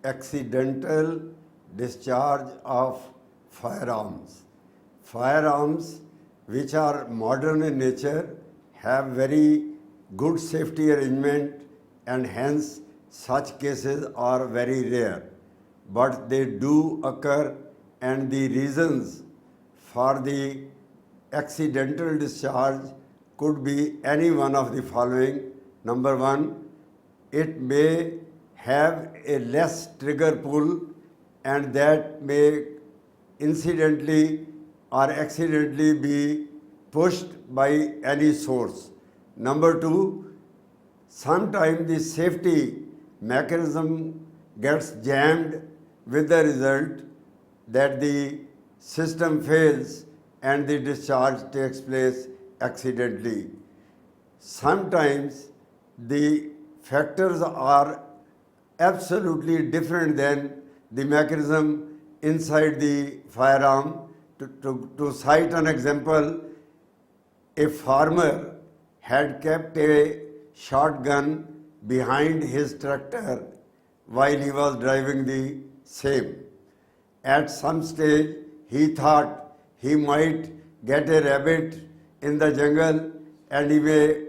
accidental discharge of firearms. Firearms, which are modern in nature, have very good safety arrangement and hence such cases are very rare. But they do occur, and the reasons for the accidental discharge could be any one of the following. Number one, it may have a less trigger pull and that may incidentally or accidentally be pushed by any source. Number two, sometimes the safety mechanism gets jammed with the result that the system fails and the discharge takes place accidentally. Sometimes the factors are absolutely different than the mechanism inside the firearm. To cite an example, a farmer had kept a shotgun behind his tractor while he was driving the same. At some stage, he thought he might get a rabbit in the jungle and he may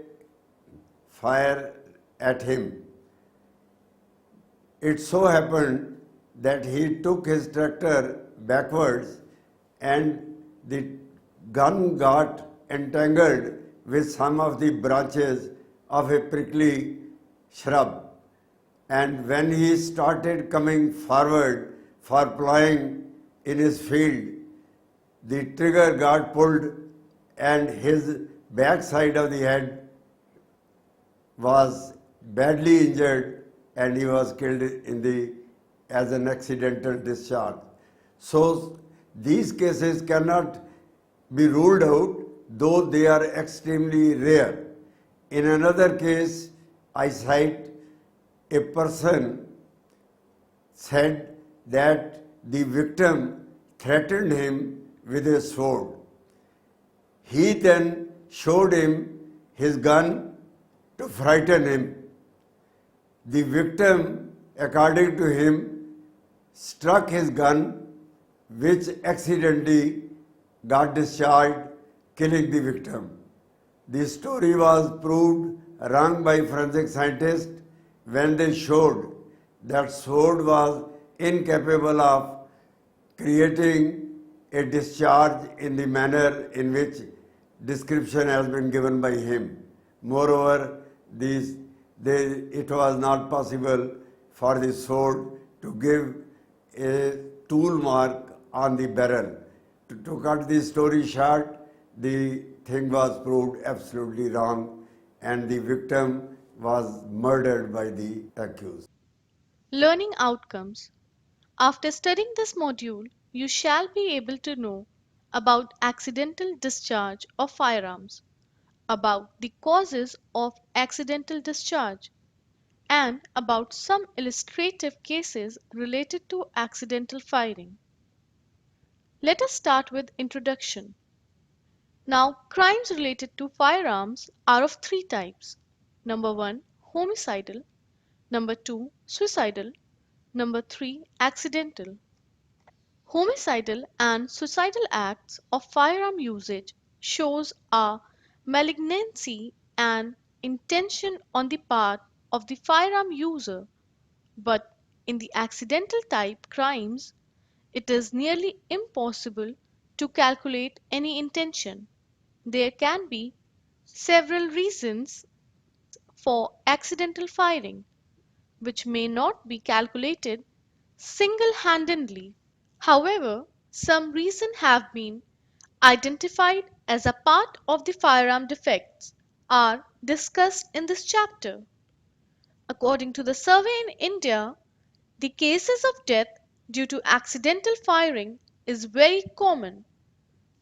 fire at him. It so happened that he took his tractor backwards and the gun got entangled with some of the branches of a prickly shrub. And when he started coming forward for plowing in his field, the trigger got pulled and his back side of the head was badly injured and he was killed as an accidental discharge. So these cases cannot be ruled out, though they are extremely rare. In another case, I cite a person said that the victim threatened him with a sword. He then showed him his gun to frighten him. The victim, according to him, struck his gun, which accidentally got discharged, killing the victim. The story was proved wrong by forensic scientists when they showed that sword was incapable of creating a discharge in the manner in which description has been given by him. Moreover, it was not possible for the sword to give a tool mark on the barrel. To cut the story short, the thing was proved absolutely wrong and the victim was murdered by the accused. Learning outcomes. After studying this module, you shall be able to know about accidental discharge of firearms, about the causes of accidental discharge, and about some illustrative cases related to accidental firing. Let us start with introduction. Now, crimes related to firearms are of three types. Number 1, homicidal. Number 2, suicidal. Number 3, accidental. Homicidal and suicidal acts of firearm usage shows a malignancy and intention on the part of the firearm user, but in the accidental type crimes, it is nearly impossible to calculate any intention. There can be several reasons for accidental firing, which may not be calculated single-handedly. However, some reasons have been identified as a part of the firearm defects are discussed in this chapter. According to the survey in India, the cases of death due to accidental firing is very common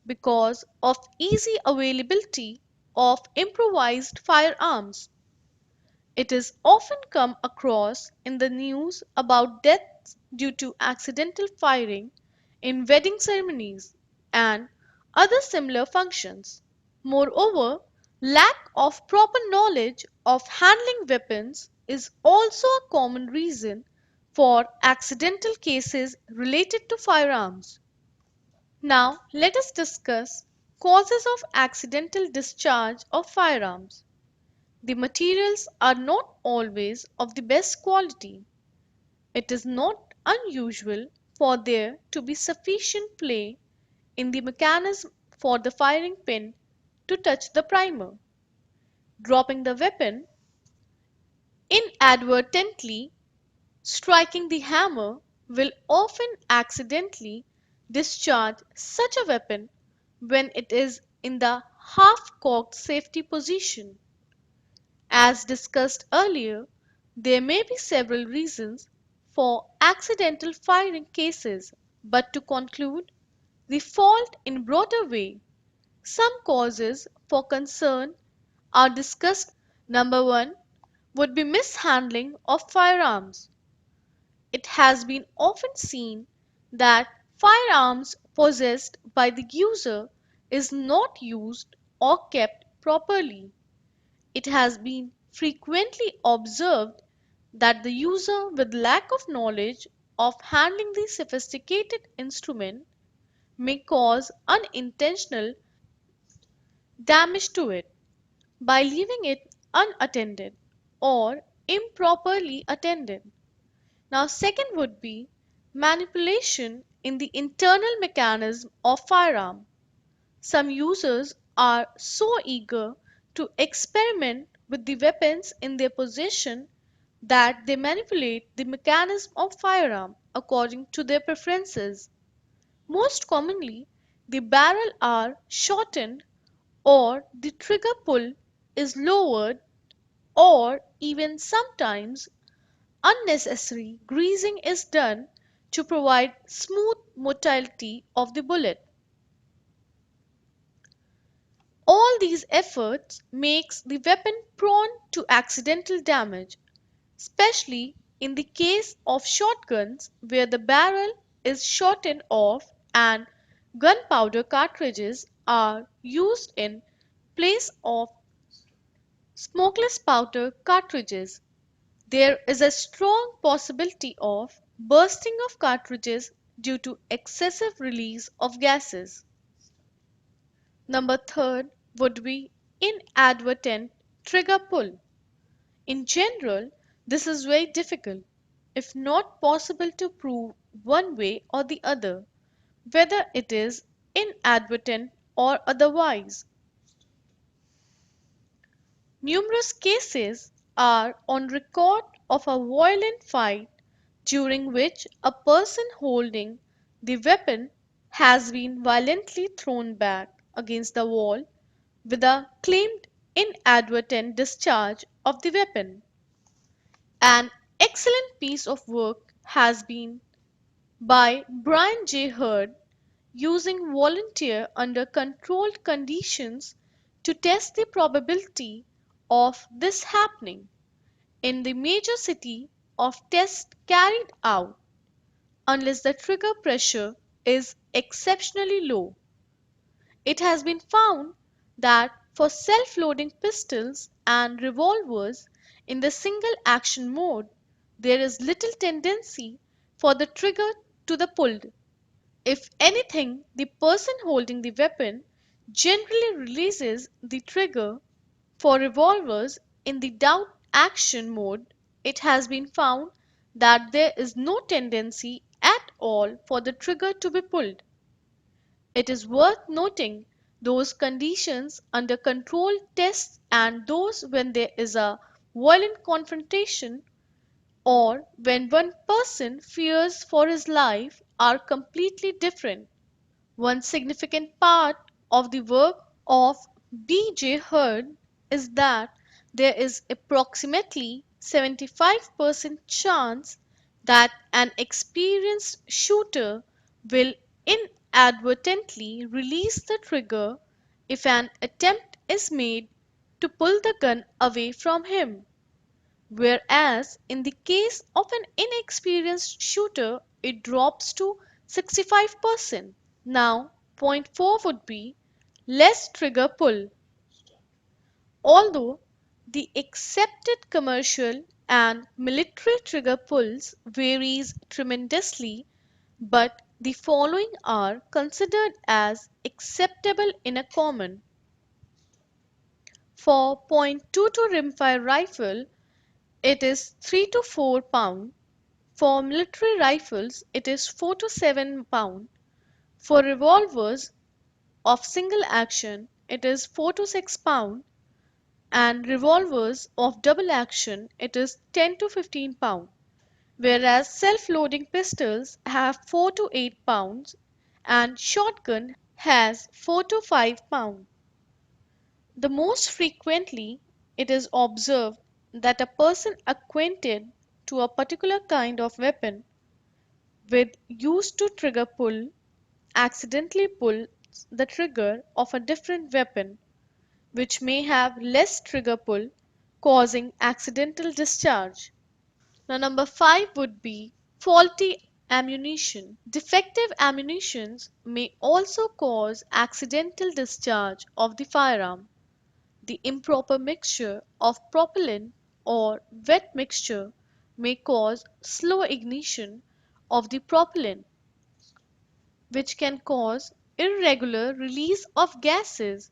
because of easy availability of improvised firearms. It is often come across in the news about deaths due to accidental firing in wedding ceremonies and other similar functions. Moreover, lack of proper knowledge of handling weapons is also a common reason for accidental cases related to firearms. Now, let us discuss causes of accidental discharge of firearms. The materials are not always of the best quality. It is not unusual for there to be sufficient play in the mechanism for the firing pin to touch the primer. Dropping the weapon inadvertently, striking the hammer will often accidentally discharge such a weapon when it is in the half-cocked safety position. As discussed earlier, there may be several reasons for accidental firing cases, but to conclude the fault in broader way, some causes for concern are discussed. Number 1 would be mishandling of firearms. It has been often seen that firearms possessed by the user is not used or kept properly. It has been frequently observed that the user with lack of knowledge of handling the sophisticated instrument may cause unintentional damage to it by leaving it unattended or improperly attended. Now, second would be manipulation in the internal mechanism of firearm. Some users are so eager to experiment with the weapons in their possession that they manipulate the mechanism of firearm according to their preferences. Most commonly, the barrel are shortened or the trigger pull is lowered or even sometimes unnecessary greasing is done to provide smooth motility of the bullet. All these efforts makes the weapon prone to accidental damage, especially in the case of shotguns where the barrel is shortened off and gunpowder cartridges are used in place of smokeless powder cartridges. There is a strong possibility of bursting of cartridges due to excessive release of gases. Number third would be inadvertent trigger pull. In general, this is very difficult, if not possible to prove one way or the other, whether it is inadvertent or otherwise. Numerous cases are on record of a violent fight during which a person holding the weapon has been violently thrown back against the wall with a claimed inadvertent discharge of the weapon. An excellent piece of work has been by Brian J. Hurd using volunteer under controlled conditions to test the probability of this happening. In the major city of tests carried out, unless the trigger pressure is exceptionally low, it has been found that for self-loading pistols and revolvers in the single action mode, there is little tendency for the trigger to be pulled. If anything, the person holding the weapon generally releases the trigger. For revolvers in the down action mode, it has been found that there is no tendency at all for the trigger to be pulled. It is worth noting those conditions under controlled tests and those when there is a violent confrontation or when one person fears for his life are completely different. One significant part of the work of B. J. Hurd is that there is approximately 75% chance that an experienced shooter will inadvertently release the trigger if an attempt is made to pull the gun away from him, whereas in the case of an inexperienced shooter it drops to 65%. Now, point 4 would be less trigger pull. Although the accepted commercial and military trigger pulls varies tremendously, but the following are considered as acceptable in a common. For .22 rimfire rifle, it is 3 to 4 pound. For military rifles, it is 4 to 7 pound. For revolvers of single action, it is 4 to 6 pound, and revolvers of double action, it is 10 to 15 pound. Whereas self-loading pistols have 4 to 8 pounds and shotgun has 4 to 5 pounds. The most frequently it is observed that a person acquainted to a particular kind of weapon with used to trigger pull accidentally pulls the trigger of a different weapon which may have less trigger pull, causing accidental discharge. Now, number 5 would be faulty ammunition. Defective ammunitions may also cause accidental discharge of the firearm. The improper mixture of propellant or wet mixture may cause slow ignition of the propellant, which can cause irregular release of gases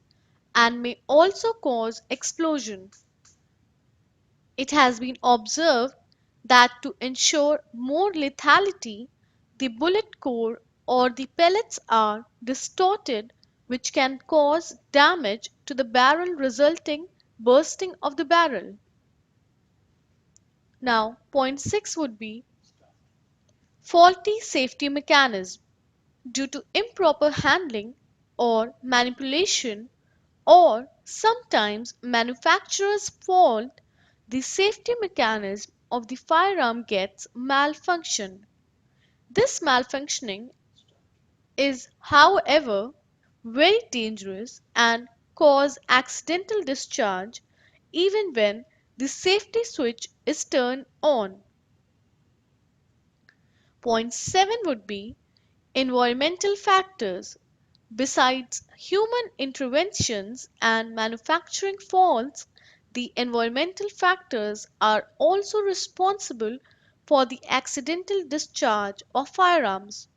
and may also cause explosion. It has been observed that to ensure more lethality, the bullet core or the pellets are distorted, which can cause damage to the barrel resulting bursting of the barrel. Now, point 6 would be faulty safety mechanism. Due to improper handling or manipulation or sometimes manufacturer's fault, the safety mechanism of the firearm gets malfunctioned. This malfunctioning is, however, very dangerous and cause accidental discharge even when the safety switch is turned on. Point 7 would be environmental factors. Besides human interventions and manufacturing faults, the environmental factors are also responsible for the accidental discharge of firearms.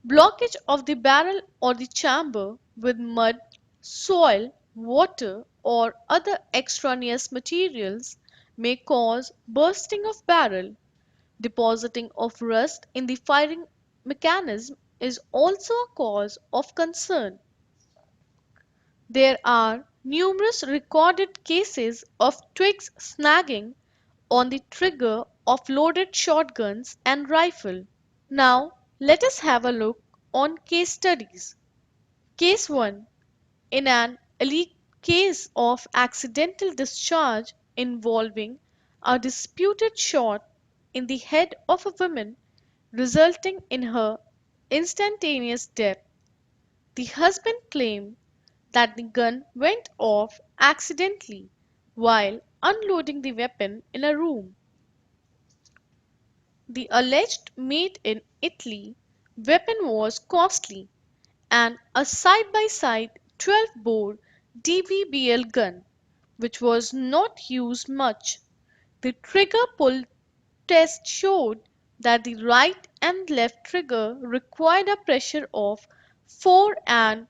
Blockage of the barrel or the chamber with mud, soil, water, or other extraneous materials may cause bursting of barrel. Depositing of rust in the firing mechanism is also a cause of concern. There are numerous recorded cases of twigs snagging on the trigger of loaded shotguns and rifle. Now, let us have a look on case studies. Case 1. In an elite case of accidental discharge involving a disputed shot in the head of a woman resulting in her instantaneous death, the husband claimed that the gun went off accidentally while unloading the weapon in a room. The alleged made in Italy weapon was costly and a side by side 12-bore DBBL gun, which was not used much. The trigger pull test showed that the right and left trigger required a pressure of 4 and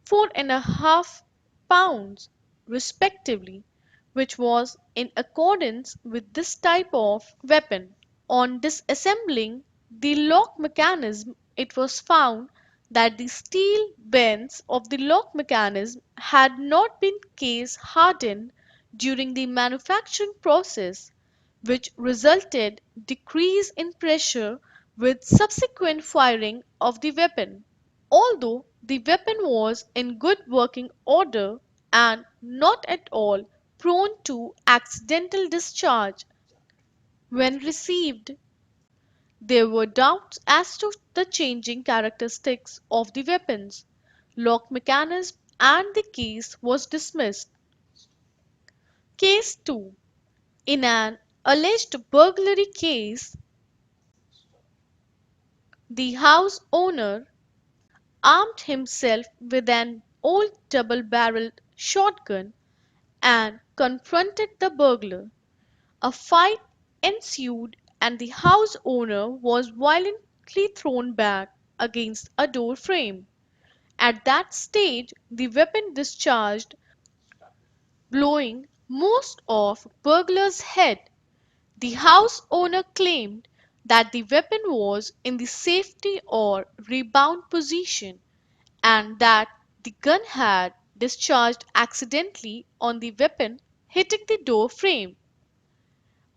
4.5 pounds respectively, which was in accordance with this type of weapon. On disassembling the lock mechanism, it was found that the steel bends of the lock mechanism had not been case hardened during the manufacturing process, which resulted decrease in pressure with subsequent firing of the weapon. Although the weapon was in good working order and not at all prone to accidental discharge, when received, there were doubts as to the changing characteristics of the weapons, lock mechanism, and the case was dismissed. Case 2. In an alleged burglary case, the house owner armed himself with an old double barreled shotgun and confronted the burglar. A fight ensued and the house owner was violently thrown back against a door frame. At that stage, the weapon discharged, blowing most of burglar's head. The house owner claimed that the weapon was in the safety or rebound position and that the gun had discharged accidentally on the weapon hitting the door frame.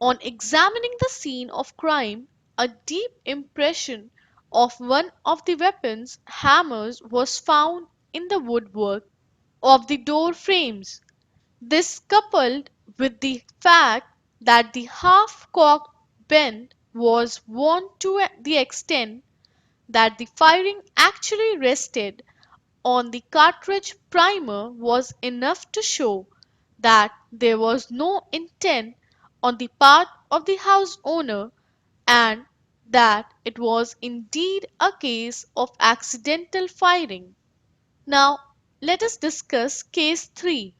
On examining the scene of crime, a deep impression of one of the weapon's hammers was found in the woodwork of the door frames. This, coupled with the fact that the half-cocked bend was worn to the extent that the firing actually rested on the cartridge primer, was enough to show that there was no intent on the part of the house owner and that it was indeed a case of accidental firing. Now, let us discuss case 3.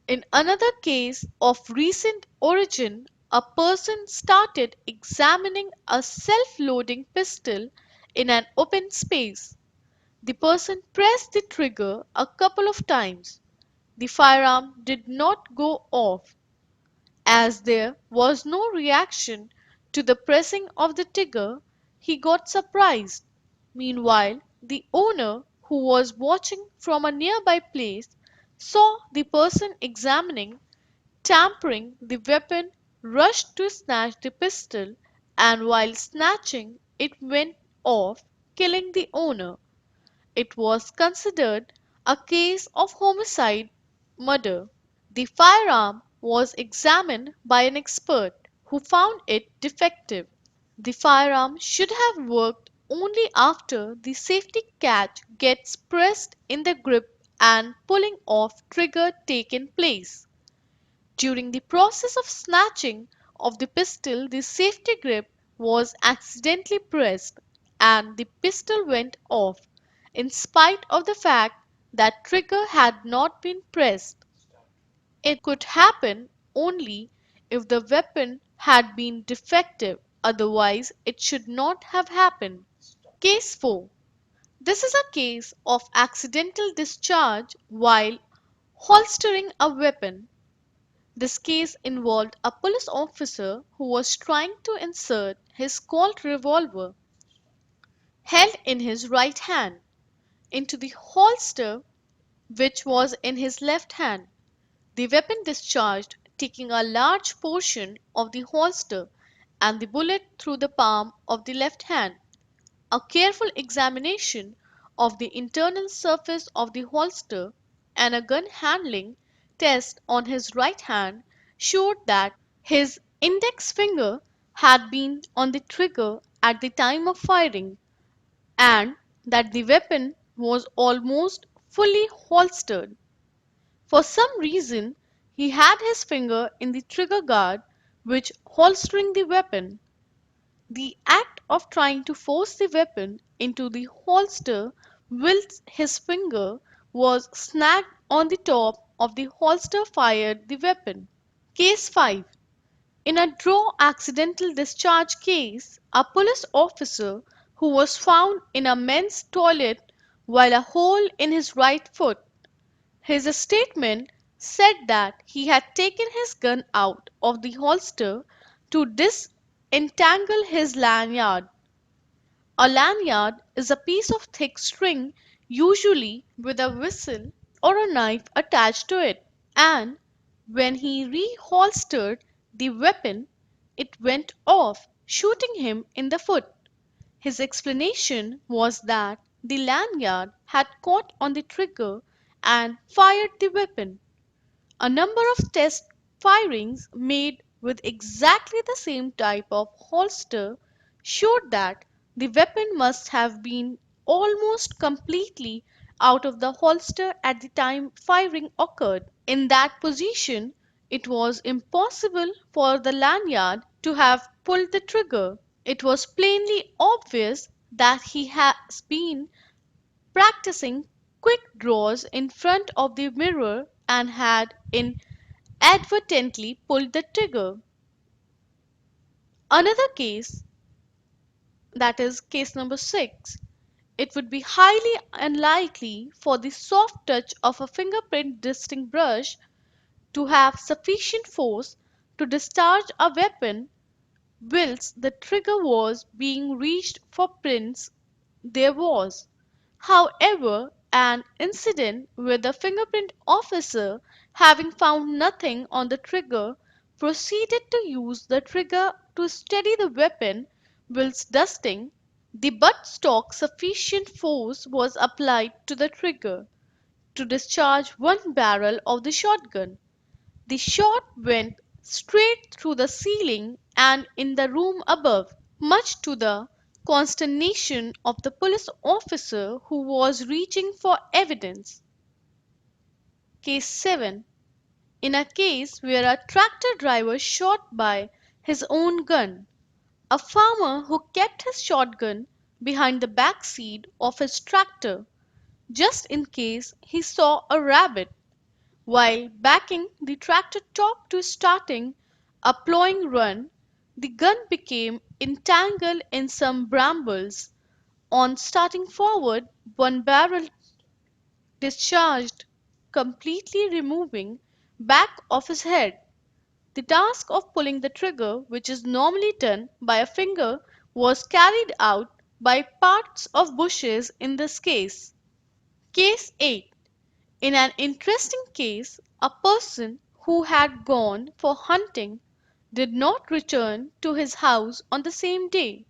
In another case of recent origin, a person started examining a self loading pistol in an open space. The person pressed the trigger a couple of times. The firearm did not go off. As there was no reaction to the pressing of the trigger, he got surprised. Meanwhile, the owner, who was watching from a nearby place, saw the person examining, tampering the weapon, rushed to snatch the pistol, and while snatching, it went off, killing the owner. It was considered a case of homicide murder. The firearm was examined by an expert who found it defective. The firearm should have worked only after the safety catch gets pressed in the grip and pulling off trigger taken place. During the process of snatching of the pistol, the safety grip was accidentally pressed and the pistol went off, in spite of the fact that trigger had not been pressed. It could happen only if the weapon had been defective, otherwise, it should not have happened. Case 4. This is a case of accidental discharge while holstering a weapon. This case involved a police officer who was trying to insert his Colt revolver, held in his right hand, into the holster which was in his left hand. The weapon discharged, taking a large portion of the holster and the bullet through the palm of the left hand. A careful examination of the internal surface of the holster and a gun handling test on his right hand showed that his index finger had been on the trigger at the time of firing and that the weapon was almost fully holstered. For some reason, he had his finger in the trigger guard which holstering the weapon. The act of trying to force the weapon into the holster whilst his finger was snagged on the top of the holster fired the weapon. Case 5. In a draw accidental discharge case, a police officer who was found in a men's toilet while a hole in his right foot. His statement said that he had taken his gun out of the holster to disentangle his lanyard. A lanyard is a piece of thick string, usually with a whistle or a knife attached to it, and when he reholstered the weapon, it went off, shooting him in the foot. His explanation was that the lanyard had caught on the trigger and fired the weapon. A number of test firings made with exactly the same type of holster showed that the weapon must have been almost completely out of the holster at the time firing occurred. In that position, it was impossible for the lanyard to have pulled the trigger. It was plainly obvious that he has been practicing quick draws in front of the mirror and had inadvertently pulled the trigger. Another case, that is case number 6, it would be highly unlikely for the soft touch of a fingerprint dusting brush to have sufficient force to discharge a weapon whilst the trigger was being reached for prints there was, however, an incident where the fingerprint officer, having found nothing on the trigger, proceeded to use the trigger to steady the weapon whilst dusting. The buttstock sufficient force was applied to the trigger to discharge one barrel of the shotgun. The shot went straight through the ceiling and in the room above, much to the consternation of the police officer who was reaching for evidence. Case 7. In a case where a tractor driver shot by his own gun, a farmer who kept his shotgun behind the back seat of his tractor just in case he saw a rabbit. While backing the tractor top to starting a plowing run, the gun became entangled in some brambles. On starting forward, one barrel discharged, completely removing back of his head. The task of pulling the trigger, which is normally done by a finger, was carried out by parts of bushes in this case. Case 8. In an interesting case, a person who had gone for hunting did not return to his house on the same day.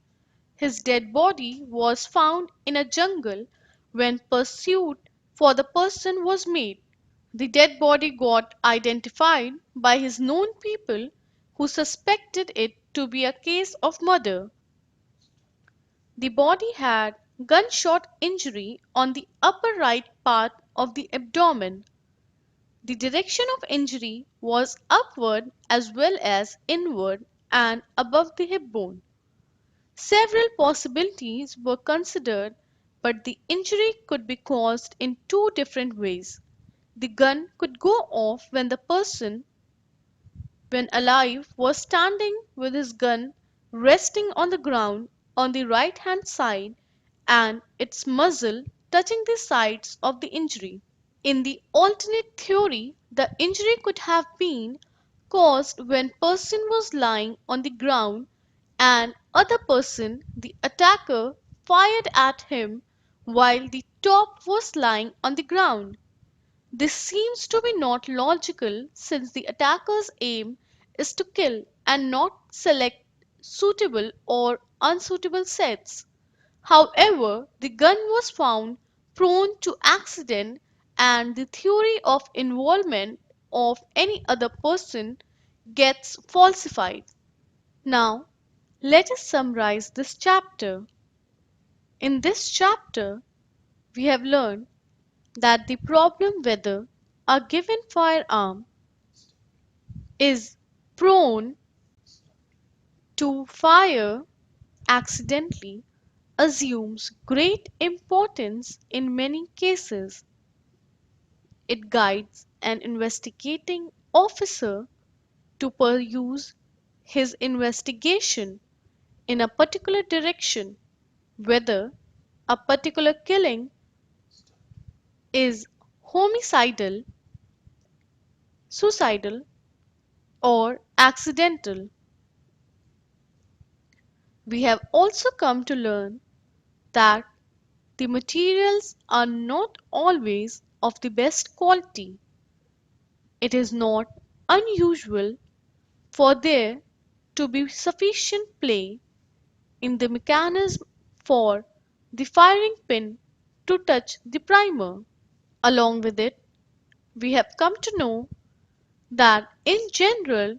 His dead body was found in a jungle when pursuit for the person was made. The dead body got identified by his known people who suspected it to be a case of murder. The body had gunshot injury on the upper right part of the abdomen. The direction of injury was upward as well as inward and above the hip bone. Several possibilities were considered, but the injury could be caused in two different ways. The gun could go off when the person, when alive, was standing with his gun resting on the ground on the right hand side and its muzzle touching the sides of the injury. In the alternate theory, the injury could have been caused when person was lying on the ground and other person, the attacker, fired at him while the top was lying on the ground. This seems to be not logical since the attacker's aim is to kill and not select suitable or unsuitable sets. However, the gun was found prone to accident and the theory of involvement of any other person gets falsified. Now, let us summarize this chapter. In this chapter, we have learned that the problem whether a given firearm is prone to fire accidentally assumes great importance in many cases. It guides an investigating officer to pursue his investigation in a particular direction, whether a particular killing is homicidal, suicidal, or accidental. We have also come to learn that the materials are not always of the best quality. It is not unusual for there to be sufficient play in the mechanism for the firing pin to touch the primer. Along with it, we have come to know that in general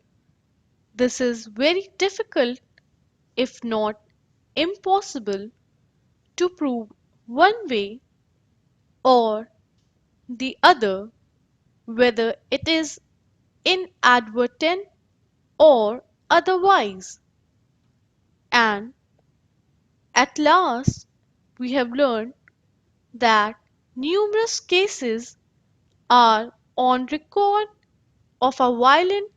this is very difficult, if not impossible, to prove one way or the other whether it is inadvertent or otherwise. And at last, we have learned that numerous cases are on record of a violent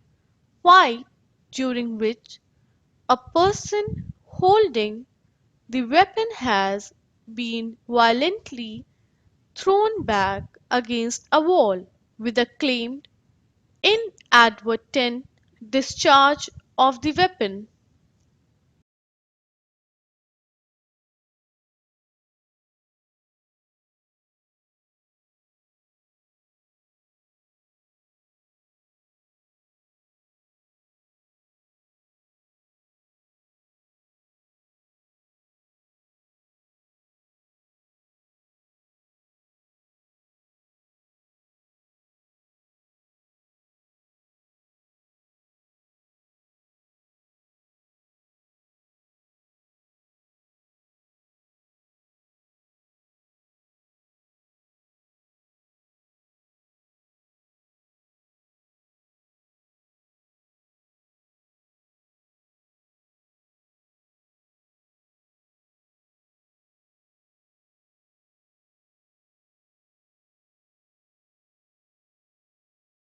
fight during which A person holding the weapon has been violently thrown back against a wall with a claimed inadvertent discharge of the weapon.